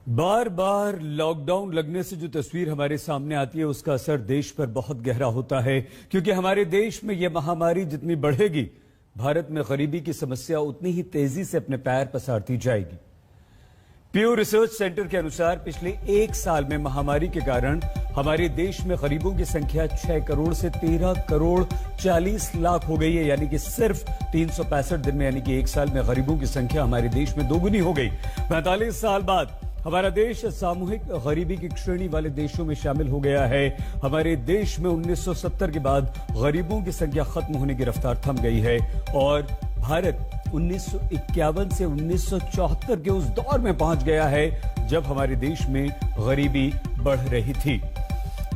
बार बार lockdown लगने से जो तस्वीर हमारे सामने आती है उसका असर देश पर बहुत गहरा होता है, क्योंकि हमारे देश में यह महामारी जितनी बढ़ेगी, भारत में गरीबी की समस्या उतनी ही तेजी से अपने पैर पसारती जाएगी। प्यू रिसर्च सेंटर के अनुसार पिछले एक साल में महामारी के कारण हमारे देश में गरीबों की संख्या 6 करोड़ से 13 करोड़ 40 लाख हो गई है। यानी कि सिर्फ 365 दिन में, यानी कि एक साल में गरीबों की संख्या हमारे देश में दोगुनी हो गई। 45 साल बाद हमारा देश सामूहिक गरीबी की श्रेणी वाले देशों में शामिल हो गया है। हमारे देश में 1970 के बाद गरीबों की संख्या खत्म होने की रफ्तार थम गई है और भारत 1951 से 1974 के उस दौर में पहुंच गया है जब हमारे देश में गरीबी बढ़ रही थी।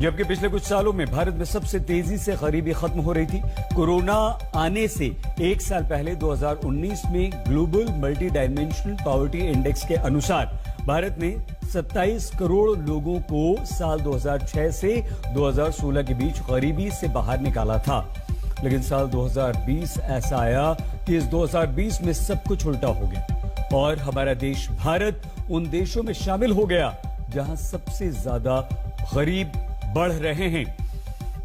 जबकि पिछले कुछ सालों में भारत में सबसे तेजी से गरीबी खत्म हो रही थी। कोरोना आने से एक साल पहले 2019 में global multi dimensional poverty index के अनुसार भारत ने 27 करोड़ लोगों को साल 2006 से 2016 के बीच गरीबी से बाहर निकाला था। लेकिन साल 2020 ऐसा आया कि इस 2020 में सब कुछ उल्टा हो गया और हमारा देश भारत उन देशों में शामिल हो गया जहां सबसे ज्यादा गरीब बढ़ रहे हैं।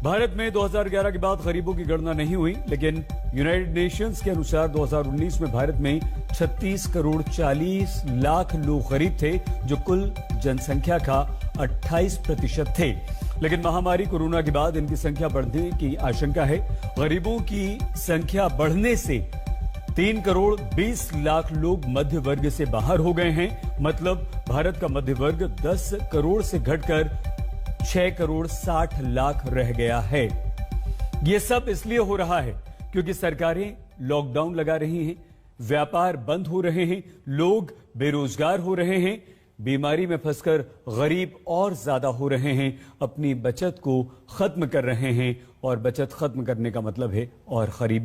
भारत में 2011 के बाद गरीबों की गणना नहीं हुई, लेकिन यूनाइटेड नेशंस के अनुसार 2019 में भारत में 36 करोड़ 40 लाख लोग गरीब थे, जो कुल जनसंख्या का 28% थे। लेकिन महामारी कोरोना के बाद इनकी संख्या बढ़ने की आशंका है। गरीबों की संख्या बढ़ने से 3 करोड़ 20 लाख लोग मध्य वर्ग से बाहर हो गए हैं। मतलब भारत का मध्य वर्ग 10 करोड़ से घटकर 6 करोड़ 60 लाख रह गया है। यह सब इसलिए हो रहा है क्योंकि सरकारें लॉकडाउन लगा रही हैं, व्यापार बंद हो रहे हैं, लोग बेरोजगार हो रहे हैं, बीमारी में फंसकर गरीब और ज्यादा हो रहे हैं, अपनी बचत को खत्म कर रहे हैं और बचत खत्म करने का मतलब है और गरीबी।